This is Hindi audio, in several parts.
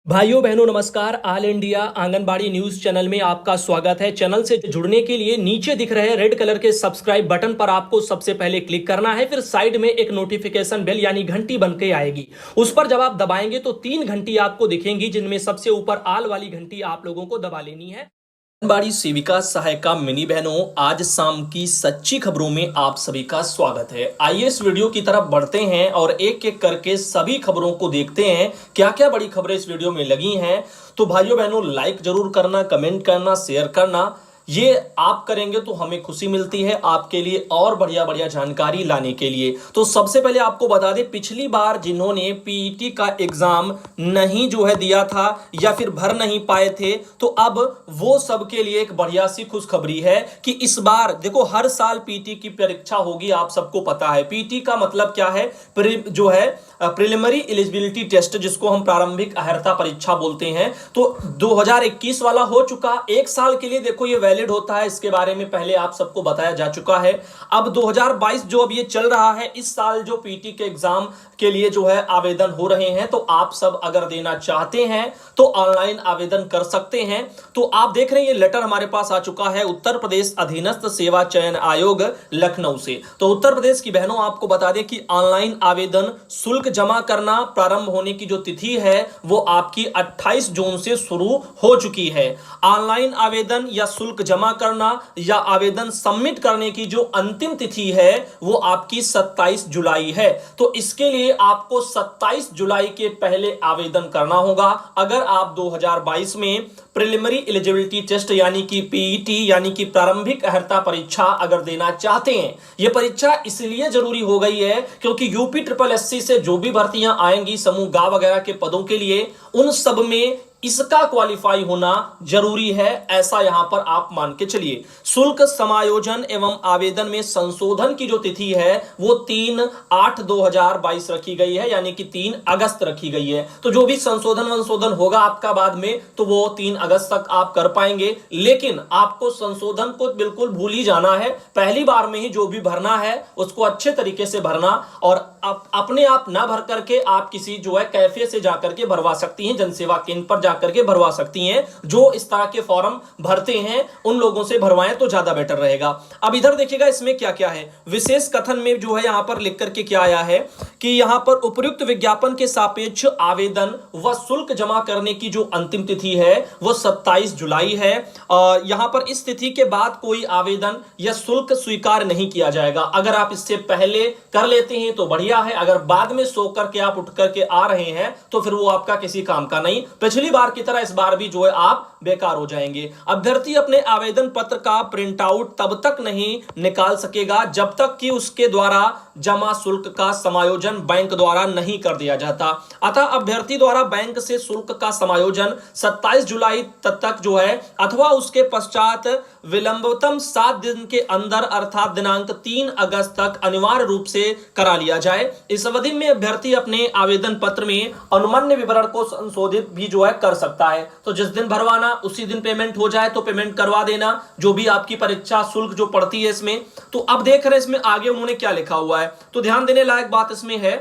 भाइयों बहनों नमस्कार। All India anganwadi news channel में आपका स्वागत है। चैनल से जुड़ने के लिए नीचे दिख रहे रेड कलर के सब्सक्राइब बटन पर आपको सबसे पहले क्लिक करना है। फिर साइड में एक नोटिफिकेशन बेल यानी घंटी बन के आएगी, उस पर जब आप दबाएंगे तो 3 घंटी आपको दिखेंगी, जिनमें सबसे ऊपर ऑल वाली घंटी आप लोगों को दबा लेनी है। आंगनबाड़ी सेविका सहायिका मिनी बहनों, आज शाम की सच्ची खबरों में आप सभी का स्वागत है। आइए इस वीडियो की तरफ बढ़ते हैं और एक एक करके सभी खबरों को देखते हैं क्या क्या बड़ी खबरें इस वीडियो में लगी हैं। तो भाइयों बहनों, लाइक जरूर करना, कमेंट करना, शेयर करना, ये आप करेंगे तो हमें खुशी मिलती है आपके लिए और बढ़िया बढ़िया जानकारी लाने के लिए। तो सबसे पहले आपको बता दें, पिछली बार जिन्होंने पीईटी का एग्जाम नहीं दिया था या फिर भर नहीं पाए थे, तो अब वो सबके लिए एक बढ़िया सी खुशखबरी है कि इस बार देखो, हर साल पीईटी की परीक्षा होगी। आप सबको पता है पीईटी का मतलब क्या है, प्रिलिमिनरी एलिजिबिलिटी टेस्ट, जिसको हम प्रारंभिक अहर्ता परीक्षा बोलते हैं। तो 2021 वाला हो चुका, एक साल के लिए देखो ये वैलिड होता है, इसके बारे में पहले आप सबको बताया जा चुका है। अब 2022 जो अब ये चल रहा है, इस साल जो पीटी के एग्जाम के लिए आवेदन हो रहे हैं, तो आप सब अगर देना चाहते हैं तो ऑनलाइन आवेदन कर सकते हैं। तो आप देख रहे हैं ये लेटर हमारे पास आ चुका है उत्तर प्रदेश अधीनस्थ सेवा चयन आयोग लखनऊ से। तो उत्तर प्रदेश की बहनों, आपको बता दें कि ऑनलाइन आवेदन शुल्क जमा करना प्रारंभ होने की जो तिथि है वो आपकी 28 जून से शुरू हो चुकी है। ऑनलाइन आवेदन या शुल्क जमा करना या आवेदन सबमिट करने की जो अंतिम तिथि है वो आपकी 27 जुलाई है। तो इसके लिए आपको 27 जुलाई के पहले आवेदन करना होगा अगर आप 2022 में प्रिलिमिनरी एलिजिबिलिटी टेस्ट यानी कि पीईटी यानी कि प्रारंभिक अहर्ता परीक्षा अगर देना चाहते हैं। यह परीक्षा इसलिए जरूरी हो गई है क्योंकि यूपी ट्रिपल एससी से जो भी भर्तियां आएंगी समूह गा वगैरह के पदों के लिए, उन सब में इसका क्वालिफाई होना जरूरी है, ऐसा यहां पर आप मान के चलिए। शुल्क समायोजन एवं आवेदन में संशोधन की जो तिथि है वो 3/8/2022 रखी गई है, यानी कि 3 अगस्त रखी गई है। तो जो भी संशोधन होगा आपका बाद में, तो वो 3 अगस्त तक आप कर पाएंगे। लेकिन आपको संशोधन को बिल्कुल भूल ही जाना है, पहली बार में ही जो भी भरना है उसको अच्छे तरीके से भरना, और अपने आप ना भर करके आप किसी कैफे से जाकर के भरवा सकती हैं, जनसेवा केंद्र पर जाकर के भरवा सकती हैं। जो इस तरह के फॉर्म भरते हैं उन लोगों से भरवाएं तो ज्यादा बेटर रहेगा। अब इधर देखिएगा इसमें क्या क्या है। विशेष कथन में यहां पर लिख करके क्या आया है कि यहां पर उपयुक्त विज्ञापन के सापेक्ष आवेदन व शुल्क जमा करने की जो अंतिम तिथि है वो 27 जुलाई है। यहां पर इस तिथि के बाद कोई आवेदन या शुल्क स्वीकार नहीं किया जाएगा। अगर आप इससे पहले कर लेते हैं तो बढ़िया है, अगर बाद में सो करके आप उठ करके आ रहे हैं तो फिर वो आपका किसी काम का नहीं। पिछली बार की तरह इस बार भी आप बेकार हो जाएंगे। अभ्यर्थी अपने आवेदन पत्र का प्रिंट आउट तब तक नहीं निकाल सकेगा जब तक कि उसके द्वारा जमा शुल्क का समायोजन बैंक द्वारा नहीं कर दिया जाता। अतः अभ्यर्थी द्वारा बैंक से शुल्क का समायोजन 27 जुलाई तक अथवा उसके पश्चात विलंबतम 7 दिन के अंदर अर्थात दिनांक 3 अगस्त तक अनिवार्य रूप से करा लिया जाए। इस अवधि में अभ्यर्थी अपने आवेदन पत्र में अनुमान्य विवरण को संशोधित भी कर सकता है। तो जिस दिन भरवाना उसी दिन पेमेंट हो जाए तो पेमेंट करवा देना, जो भी आपकी परीक्षा शुल्क जो पड़ती है इसमें। तो अब देख रहे हैं इसमें आगे उन्होंने क्या लिखा हुआ है। तो ध्यान देने लायक बात इसमें है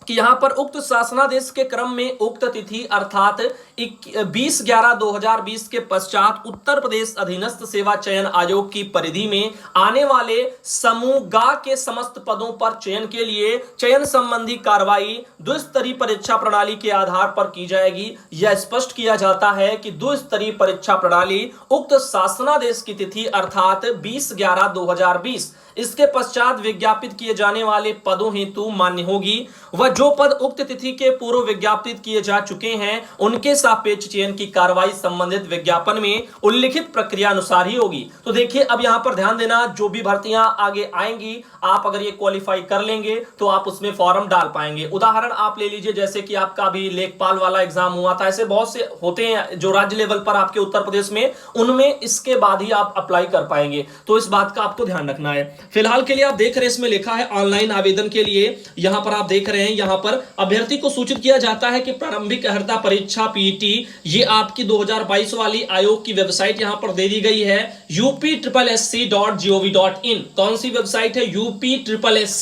कि यहां पर उक्त शासनादेश के क्रम में उक्त तिथि अर्थात 20/11/2020 के पश्चात उत्तर प्रदेश अधीनस्थ सेवा चयन आयोग की परिधि में आने वाले समूह गा के समस्त पदों पर चयन के लिए चयन संबंधी कार्रवाई द्विस्तरीय परीक्षा प्रणाली के आधार पर की जाएगी। यह स्पष्ट किया जाता है कि द्विस्तरीय परीक्षा प्रणाली उक्त शासनादेश की तिथि अर्थात 20/11/2020 इसके पश्चात विज्ञापित किए जाने वाले पदों हेतु मान्य होगी। वह जो पद उक्त तिथि के पूर्व विज्ञापित किए जा चुके हैं उनके सापेक्ष चयन की कार्रवाई संबंधित विज्ञापन में उल्लिखित प्रक्रिया अनुसार ही होगी। तो देखिए अब यहां पर ध्यान देना, जो भी भर्तियां आगे आएंगी, आप अगर ये क्वालिफाई कर लेंगे तो आप उसमें फॉर्म डाल पाएंगे। उदाहरण आप ले लीजिए, जैसे कि आपका भी लेखपाल वाला एग्जाम हुआ था, ऐसे बहुत से होते हैं जो राज्य लेवल पर आपके उत्तर प्रदेश में, उनमें इसके बाद ही आप अप्लाई कर पाएंगे। तो इस बात का आपको ध्यान रखना है। फिलहाल के लिए आप देख रहे हैं इसमें लिखा है ऑनलाइन आवेदन के लिए, यहां पर आप देख रहे हैं, यहां पर अभ्यर्थी को सूचित किया जाता है कि प्रारंभिक अहर्ता परीक्षा पीईटी ये आपकी 2022 वाली आयोग की वेबसाइट यहां पर दे दी गई है upSSC.gov.in। कौन सी वेबसाइट है? upSSC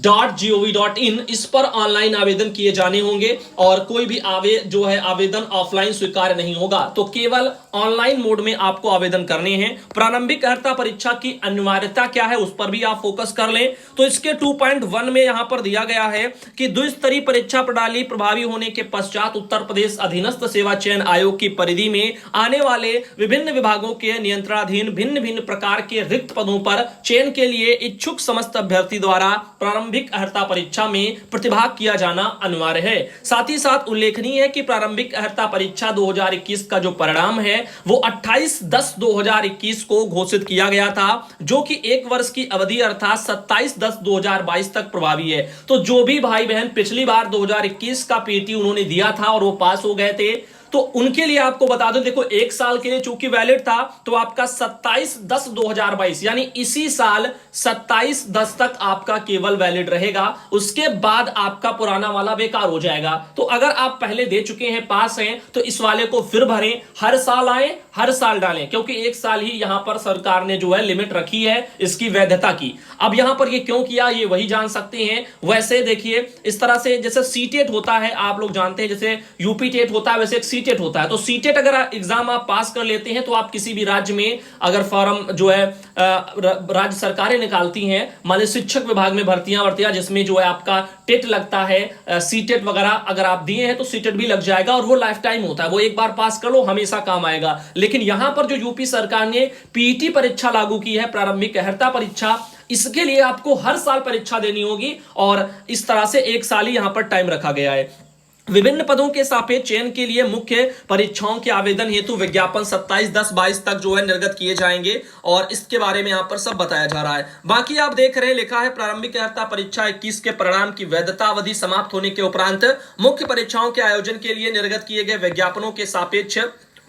.gov.in इस पर ऑनलाइन आवेदन किए जाने होंगे और कोई भी आवेदन ऑफलाइन स्वीकार नहीं होगा, तो केवल ऑनलाइन मोड में आपको आवेदन करने हैं। प्रारंभिक अर्हता परीक्षा की अनिवार्यता क्या है उस पर भी आप फोकस कर लें। तो इसके 2.1 में यहां पर दिया गया है कि द्विस्तरीय परीक्षा प्रणाली प्रभावी होने के पश्चात उत्तर प्रदेश अधीनस्थ सेवा चयन आयोग की परिधि में आने वाले विभिन्न विभागों के नियंत्रणाधीन भिन्न भिन्न प्रकार के रिक्त पदों पर चयन के लिए इच्छुक समस्त अभ्यर्थी द्वारा प्रारंभिक अर्हता परीक्षा में प्रतिभाग किया जाना अनिवार्य है। साथ ही साथ उल्लेखनीय है कि प्रारंभिक अर्हता परीक्षा 2021 का जो परिणाम है वो 28/10/2021 को घोषित किया गया था, जो कि एक वर्ष की अवधि अर्थात 27/10/2022 तक प्रभावी है। तो जो भी भाई बहन पिछली बार 2021 का पीटी उन्होंने दिया था और वो पास हो गए थे, तो उनके लिए आपको बता दो, देखो एक साल के लिए चूंकि वैलिड था तो आपका 27/10/2022 यानी इसी साल 27/10 तक आपका केवल वैलिड रहेगा। उसके बाद आपका पुराना वाला बेकार हो जाएगा। तो अगर आप पहले दे चुके हैं, पास हैं, तो इस वाले को फिर भरें, हर साल आए, हर साल डालें, क्योंकि एक साल ही यहां पर सरकार ने जो है लिमिट रखी है इसकी वैधता की। अब यहां पर ये क्यों किया ये वही जान सकते हैं। वैसे देखिए इस तरह से जैसे सीटेट होता है, आप लोग जानते हैं, जैसे यूपी टेट होता है वैसे एक सीटेट होता है। तो सीटेट अगर एग्जाम आप पास कर लेते हैं तो आप किसी भी राज्य में अगर फॉर्म जो है राज्य सरकारें निकालती हैं, मान लीजिए शिक्षक विभाग में भर्तियां जिसमें जो है आपका टेट लगता है, सीटेट वगैरह अगर आप दिए हैं तो सीटेट भी लग जाएगा और वो लाइफ टाइम होता है, वो एक बार पास कर लो हमेशा काम आएगा। लेकिन यहां पर जो यूपी सरकार ने पीटी परीक्षा लागू की है, प्रारंभिक अर्हता परीक्षा, इसके लिए आपको हर साल परीक्षा देनी होगी और इस तरह से एक साल ही यहां पर टाइम रखा गया है। विभिन्न पदों के सापेक्ष चयन के लिए मुख्य परीक्षाओं के आवेदन हेतु विज्ञापन 27/10/22 तक जो है निर्गत किए जाएंगे और इसके बारे में यहां पर सब बताया जा रहा है। बाकी आप देख रहे हैं लिखा है प्रारंभिक अर्हता परीक्षा 21 के परिणाम की वैधता अवधि समाप्त होने के उपरांत मुख्य परीक्षाओं के आयोजन के लिए निर्गत किए गए विज्ञापनों के सापेक्ष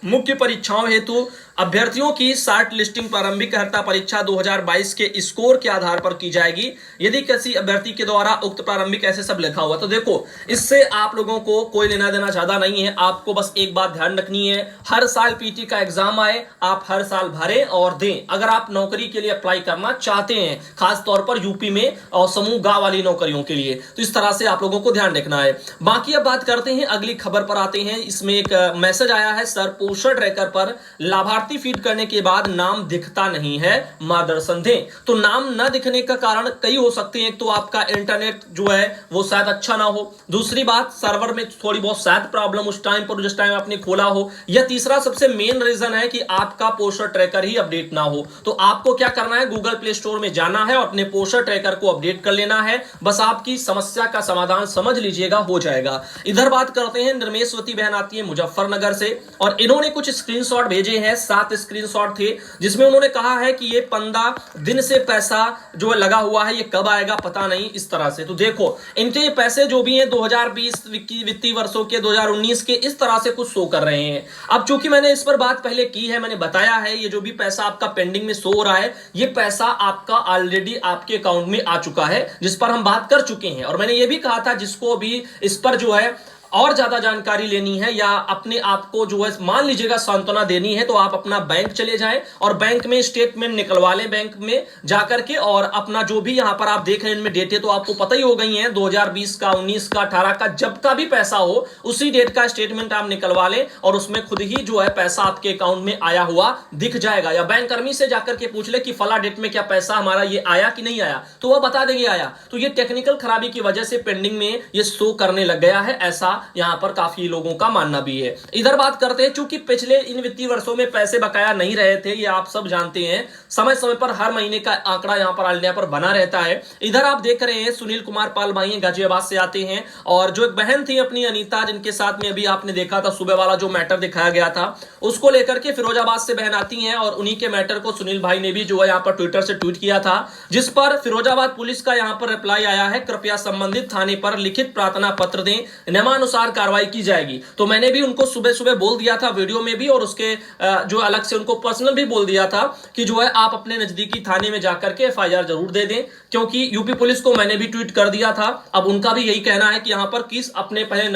मुख्य परीक्षाओं हेतु अभ्यर्थियों की शार्ट लिस्टिंग प्रारंभिक अर्हता परीक्षा 2022 के स्कोर के आधार पर की जाएगी। यदि किसी अभ्यर्थी के द्वारा उक्त प्रारंभिक ऐसे सब लिखा हुआ, तो देखो इससे आप लोगों को कोई लेना देना ज्यादा नहीं है। आपको बस एक बात ध्यान रखनी है, हर साल पीटी का एग्जाम आए, आप हर साल भरें और दें। अगर आप नौकरी के लिए अप्लाई करना चाहते हैं, खास तौर पर यूपी में और समूह ग वाली नौकरियों के लिए, तो इस तरह से आप लोगों को ध्यान रखना है। बाकी अब बात करते हैं अगली खबर पर आते हैं। इसमें एक मैसेज आया है, सर पोषण ट्रैकर पर लाभार्थी फीड करने के बाद नाम दिखता नहीं है, मार्गदर्शन दें। तो नाम न दिखने का कारण कई हो सकते हैं। तो आपका इंटरनेट जो है वो शायद अच्छा ना हो, दूसरी बात सर्वर में थोड़ी बहुत शायद प्रॉब्लम उस टाइम पर जिस टाइम आपने खोला हो, या तीसरा सबसे मेन रीजन है कि आपका पोषण ट्रैकर ही अपडेट ना हो। तो आपको क्या करना है, गूगल प्ले स्टोर में जाना है और अपने पोषण ट्रैकर को अपडेट कर लेना है। बस आपकी समस्या का समाधान समझ लीजिएगा, हो जाएगा। इधर बात करते हैं, निर्मेशवती बहन आती है मुजफ्फरनगर से और इन्होंने कुछ स्क्रीनशॉट भेजे हैं, 7 स्क्रीनशॉट थे, जिसमें उन्होंने कहा है कि ये 15 दिन से पैसा जो लगा हुआ है, ये कब आएगा पता नहीं, इस तरह से। तो देखो इनके ये पैसे जो भी हैं 2020 वित्तीय वर्षों के, 2019 के, इस तरह से कुछ शो कर रहे हैं। अब चूंकि मैंने इस पर बात पहले की है, मैंने बताया है ये जो भी पैसा आपका पेंडिंग में शो हो रहा है, ये पैसा आपका ऑलरेडी आपके अकाउंट में आ चुका है, जिस पर हम बात कर चुके हैं। और मैंने ये भी कहा था जिसको भी इस पर जो है और ज्यादा जानकारी लेनी है या अपने आप को जो है मान लीजिएगा सांत्वना देनी है, तो आप अपना बैंक चले जाएं और बैंक में स्टेटमेंट निकलवा लें, बैंक में जाकर के, और अपना जो भी यहां पर आप देख रहे हैं इनमें डेट है तो आपको पता ही हो गई है, 2020 का, 19 का, 18 का, जब का भी पैसा हो उसी डेट का स्टेटमेंट आप निकलवा लें और उसमें खुद ही जो है पैसा आपके अकाउंट में आया हुआ दिख जाएगा। या बैंक कर्मी से जाकर के पूछ ले कि फला डेट में क्या पैसा हमारा ये आया कि नहीं आया, तो वह बता देंगे आया। तो ये टेक्निकल खराबी की वजह से पेंडिंग में ये शो करने लग गया है, ऐसा यहां पर काफी लोगों का मानना भी है। इधर बात करते हैं, चूंकि पिछले इन वित्तीय वर्षों में पैसे बकाया नहीं रहे थे, ये आप सब जानते हैं, समय समय पर हर महीने का आंकड़ा यहां पर आलिया पर बना रहता है। इधर आप देख रहे हैं सुनील कुमार पाल भाई गाजियाबाद से आते हैं और जो एक बहन थी अपनी अनीता, जिनके साथ में अभी आपने देखा था सुबह वाला जो मैटर दिखाया गया था, उसको लेकर के फिरोजाबाद से बहन आती हैं और उन्हीं के मैटर को सुनील भाई ने भी जो है यहां पर ट्विटर से ट्वीट किया था, जिस पर फिरोजाबाद पुलिस का यहां पर रिप्लाई आया है, कृपया संबंधित थाने पर लिखित प्रार्थना पत्र दें, नियमानुसार अनुसार कार्रवाई की जाएगी। तो मैंने भी उनको सुबह सुबह बोल दिया था वीडियो में भी, और उसके जो अलग से उनको पर्सनल भी बोल दिया था कि जो है आप अपने नजदीकी थाने में जाकर के एफआईआर जरूर दे दें, क्योंकि यूपी पुलिस को मैंने भी ट्वीट कर दिया था। अब उनका भी यही कहना है कि यहां पर किस अपने पहले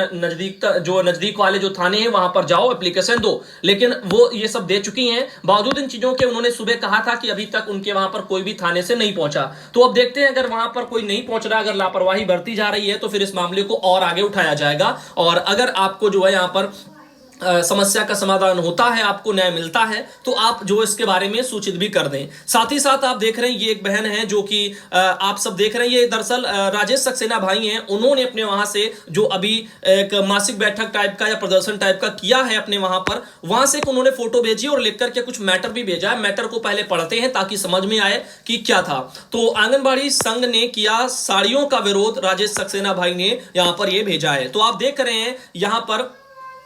नजदीक वाले जो थाने हैं वहां पर जाओ, एप्लीकेशन दो, लेकिन वो ये सब दे चुकी हैं। बावजूद इन चीजों के उन्होंने सुबह कहा था कि अभी तक उनके वहां पर कोई भी थाने से नहीं पहुंचा। तो अब देखते हैं, अगर वहां पर कोई नहीं पहुंच रहा, अगर लापरवाही बरती जा रही है तो फिर इस मामले को और आगे उठाया जाएगा। और अगर आपको जो है यहां पर समस्या का समाधान होता है, आपको न्याय मिलता है, तो आप जो इसके बारे में सूचित भी कर दें। साथ ही साथ आप देख रहे हैं ये एक बहन है जो कि आप सब देख रहे हैं, ये दरअसल राजेश सक्सेना भाई हैं। उन्होंने अपने वहां से जो अभी एक मासिक बैठक टाइप का या प्रदर्शन टाइप का किया है अपने वहां पर, वहां से उन्होंने फोटो भेजी और लिख करके कुछ मैटर भी भेजा है। मैटर को पहले पढ़ते हैं ताकि समझ में आए कि क्या था। तो आंगनबाड़ी संघ ने किया साड़ियों का विरोध, राजेश सक्सेना भाई ने यहां पर यह भेजा है। तो आप देख रहे हैं यहां पर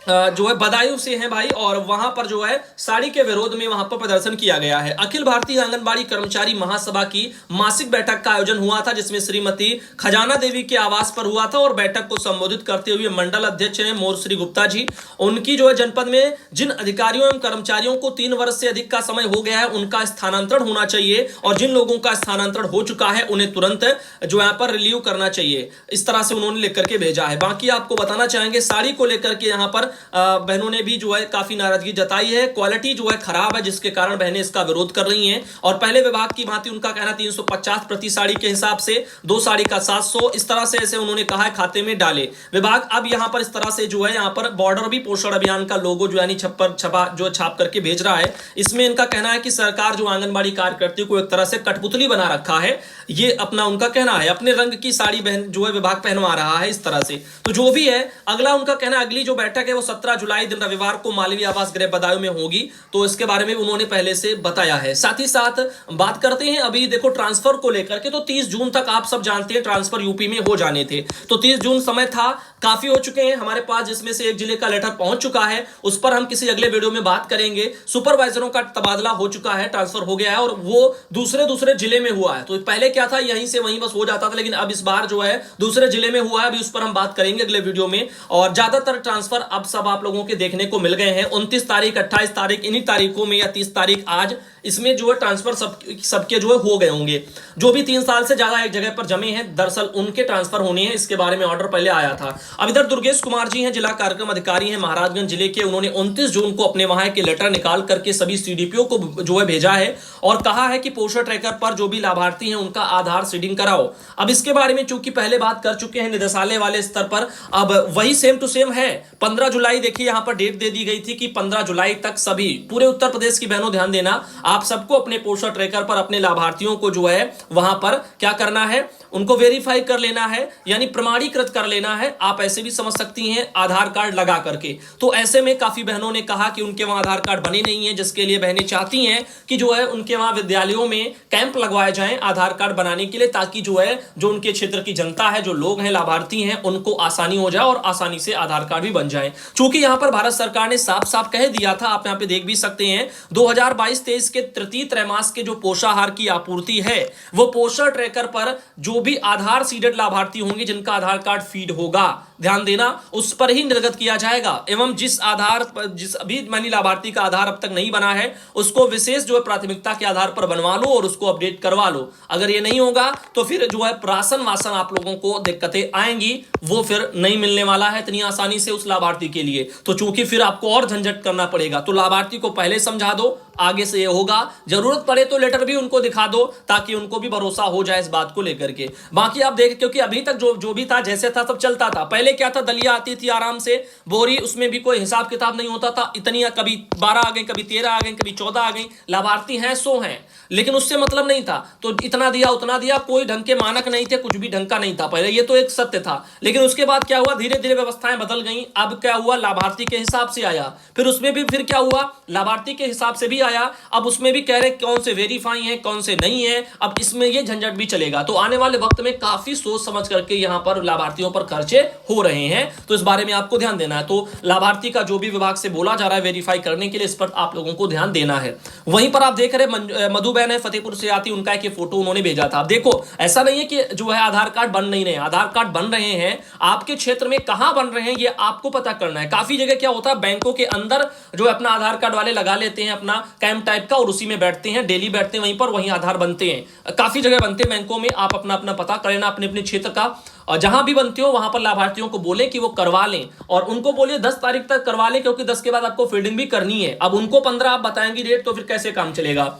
जो है बदायूं से हैं भाई, और वहां पर जो है साड़ी के विरोध में वहां पर प्रदर्शन किया गया है। अखिल भारतीय आंगनबाड़ी कर्मचारी महासभा की मासिक बैठक का आयोजन हुआ था, जिसमें श्रीमती खजाना देवी के आवास पर हुआ था। और बैठक को संबोधित करते हुए मंडल अध्यक्ष हैं मोरश्री गुप्ता जी, उनकी जो है जनपद में जिन अधिकारियों एवं कर्मचारियों को 3 वर्ष से अधिक का समय हो गया है उनका स्थानांतरण होना चाहिए, और जिन लोगों का स्थानांतरण हो चुका है उन्हें तुरंत जो यहाँ पर रिलीव करना चाहिए, इस तरह से उन्होंने लिख करके भेजा है। बाकी आपको बताना चाहेंगे साड़ी को लेकर के यहाँ पर बहनों ने भी जो है काफी नाराजगी जताई है। क्वालिटी जो है खराब है, जिसके कारण बहनें इसका विरोध कर रही हैं। और पहले विभाग की भांति उनका कहना 350 प्रति साड़ी के हिसाब से, 2 साड़ी का 700, इस तरह से ऐसे उन्होंने कहा है खाते में डाले विभाग। अब यहां पर इस तरह से जो है यहां पर बॉर्डर भी पोषण अभियान का लोगो जो यानी छाप करके भेज रहा है। इसमें इनका कहना है कि सरकार जो आंगनबाड़ी कार्यकर्तियों को एक तरह से कठपुतली बना रखा है, ये अपना उनका कहना है। अपने रंग की साड़ी बहन जो है विभाग पहनवा रहा है इस तरह से। तो जो भी है, अगला उनका कहना, अगली जो बैठक है वो 17 जुलाई दिन रविवार को मालवीय आवास गृह बदायूं में होगी। तो इसके बारे में उन्होंने पहले से बताया है। साथ ही साथ बात करते हैं अभी देखो ट्रांसफर को लेकर के। तो 30 जून तक आप सब जानते हैं ट्रांसफर यूपी में हो जाने थे। तो 30 जून समय था, काफी हो चुके हैं हमारे पास, जिसमें से एक जिले का लेटर पहुंच चुका है, उस पर हम किसी अगले वीडियो में बात करेंगे। सुपरवाइजरों का तबादला हो चुका है, ट्रांसफर हो गया है, और वो दूसरे जिले में हुआ है। तो पहले क्या था, यहीं से वहीं बस हो जाता था, लेकिन अब इस बार जो है दूसरे जिले में हुआ है। अभी उस पर हम बात करेंगे अगले वीडियो में। और ज्यादातर ट्रांसफर अब सब आप लोगों के देखने को मिल गए हैं। 29 तारीख, 28 तारीख, इन्हीं तारीखों में, या 30 तारीख आज, इसमें जो है ट्रांसफर सबके जो है हो गए होंगे। जो भी 3 साल से ज्यादा एक जगह पर जमे हैं, दरअसल उनके ट्रांसफर होने हैं, इसके बारे में ऑर्डर पहले आया था। अब इधर दुर्गेश कुमार जी हैं, जिला कार्यक्रम अधिकारी हैं महाराजगंज जिले के। उन्होंने 29 जून को अपने वहां के लेटर निकाल करके सभी सीडीपीओ को जो है भेजा है, और कहा है कि पोषण ट्रैकर पर जो भी लाभार्थी हैं उनका आधार सीडिंग कराओ। अब इसके बारे में चूंकि पहले बात कर चुके हैं निदेशालय वाले स्तर पर, अब वही सेम टू सेम है। 15 जुलाई देखिए यहां पर डेट दे दी गई थी कि 15 जुलाई तक सभी पूरे उत्तर प्रदेश की बहनों ध्यान देना, आप सबको अपने पोषण ट्रैकर पर अपने लाभार्थियों को जो है वहां पर क्या करना है, उनको वेरीफाई कर लेना है, यानी प्रमाणीकृत कर लेना है। आप ऐसे भी समझ सकती हैं आधार कार्ड लगा करके। तो ऐसे में काफी बहनों ने कहा कि उनके वहां आधार कार्ड बने नहीं है, जिसके लिए बहनें चाहती हैं कि जो है उनके वहां विद्यालयों में कैंप लगवाए जाएं आधार कार्ड बनाने के लिए, ताकि जो है जो उनके क्षेत्र की जनता है, जो लोग हैं लाभार्थी हैं, उनको आसानी हो जाए और आसानी से आधार कार्ड भी बन जाए। चूंकि यहां पर भारत सरकार ने साफ साफ कह दिया था, आप यहां पे देख भी सकते हैं, 2022-23 के तृतीय त्रैमास के जो पोषाहार की आपूर्ति है, वो पोषण ट्रैकर पर जो भी आधार सीडेड लाभार्थी होंगे, जिनका आधार कार्ड फीड होगा, ध्यान देना, उस पर ही निर्गत किया जाएगा। एवं जिस आधार पर, जिस अभी मानी लाभार्थी का आधार अब तक नहीं बना है, उसको विशेष जो है प्राथमिकता के आधार पर बनवा लो और उसको अपडेट करवा लो। अगर ये नहीं होगा तो फिर जो है राशन वासन आप लोगों को दिक्कतें आएंगी, वो फिर नहीं मिलने वाला है इतनी आसानी से उस लाभार्थी के लिए। तो चूंकि फिर आपको और झंझट करना पड़ेगा, तो लाभार्थी को पहले समझा दो, आगे से ये होगा। जरूरत पड़े तो लेटर भी उनको दिखा दो, ताकि उनको भी भरोसा हो जाए इस बात को लेकर के। बाकी आप देख, क्योंकि अभी तक जो भी था जैसे था सब चलता था। पहले क्या था, दलिया आती थी आराम से, बोरी, उसमें भी कोई हिसाब किताब नहीं होता था। इतनी कभी 12 आ गई, कभी 13 आ गई, कभी 14 आ गई, लाभार्थी हैं 100 हैं, लेकिन उससे मतलब नहीं था। तो इतना दिया उतना दिया, कोई ढंग के मानक नहीं थे, कुछ भी ढंग का नहीं था पहले, ये तो एक सत्य था। लेकिन उसके बाद क्या हुआ, धीरे धीरे व्यवस्थाएं बदल गई। अब क्या हुआ, लाभार्थी के हिसाब से आया, फिर उसमें भी फिर क्या हुआ, लाभार्थी के हिसाब से भी आया। अब उसमें भी कह रहे कौन से वेरीफाई है, कौन से नहीं है। अब इसमें ये झंझट भी चलेगा। तो आने वाले वक्त में काफी सोच समझ करके यहां पर लाभार्थियों पर खर्चे हो हो रहे हैं, तो इस बारे में आपको ध्यान देना है। तो लाभार्थी का जो भी विभाग से बोला जा रहा है वेरीफाई करने के लिए, इस पर आप लोगों को ध्यान देना है। वहीं पर आप देख रहे मधु बहन है, फतेहपुर से आती, उनका एक फोटो उन्होंने भेजा था। अब देखो, ऐसा नहीं है कि जो है आधार कार्ड बन नहीं रहे, आधार कार्ड बन रहे हैं। आपके क्षेत्र में कहां बन रहे हैं ये आपको पता करना है। काफी जगह क्या होता है, बैंकों के अंदर जो है अपना आधार कार्ड वाले लगा लेते हैं अपना कैंप टाइप का, और उसी में बैठते हैं, डेली बैठते हैं वहीं पर, वहीं आधार बनते हैं। काफी जगह बनते हैं बैंकों में। आप अपना अपना पता कर लेना अपने अपने क्षेत्र का, और जहां भी बनते हो वहां पर लाभार्थियों को बोले कि वो करवा लें, और उनको बोलिए 10 तारीख तक करवा लें, क्योंकि 10 के बाद आपको फील्डिंग भी करनी है। अब उनको 15 आप बताएंगी डेट, तो फिर कैसे काम चलेगा।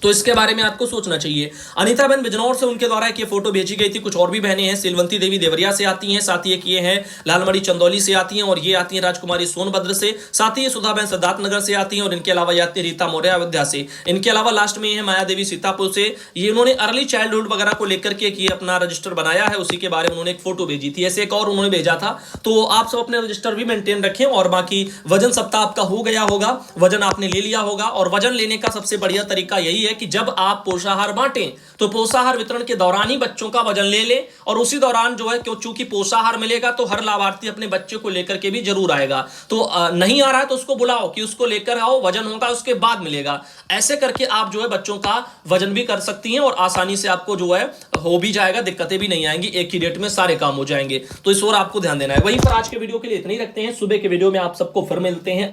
तो इसके बारे में आपको सोचना चाहिए। अनीता बहन बिजनौर से, उनके द्वारा एक ये फोटो भेजी गई थी। कुछ और भी बहनें हैं, सिलवंती देवी देवरिया से आती हैं, साथ ही एक ये है लालमड़ी चंदौली से आती हैं, और ये आती हैं राजकुमारी सोनभद्र से, साथ ही ये सुधा बहन सिद्धार्थनगर से आती हैं, और इनके अलावा ये आती है रीता मौर्य अयोध्या से। इनके अलावा लास्ट में ये है माया देवी सीतापुर से। ये उन्होंने अर्ली चाइल्डहुड वगैरह को लेकर के ये अपना रजिस्टर बनाया है, उसी के बारे में उन्होंने एक फोटो भेजी थी। ऐसे एक और उन्होंने भेजा था। तो आप सब अपने रजिस्टर भी मेंटेन रखें। और बाकी वजन सप्ताह आपका हो गया होगा, वजन आपने ले लिया होगा, और वजन लेने का सबसे बढ़िया तरीका यही है कि जब आप पोषाहार बांटें तो पोषाहार वितरण के दौरान ही बच्चों का वजन ले ले, और उसी दौरान जो है क्योंकि पोषाहार मिलेगा तो हर लाभार्थी अपने बच्चे को लेकर के भी जरूर आएगा। तो नहीं आ रहा है तो उसको बुलाओ कि उसको लेकर आओ, वजन होगा उसके बाद मिलेगा। ऐसे करके आप जो है बच्चों का वजन भी कर सकती हैं, और आसानी से आपको जो है हो भी जाएगा, दिक्कतें भी नहीं आएंगी, एक ही डेट में सारे काम हो जाएंगे। तो इस ओर आपको ध्यान देना है। वहीं पर आज के वीडियो के लिए इतना ही रखते हैं। सुबह के वीडियो में आप सबको फिर मिलते हैं।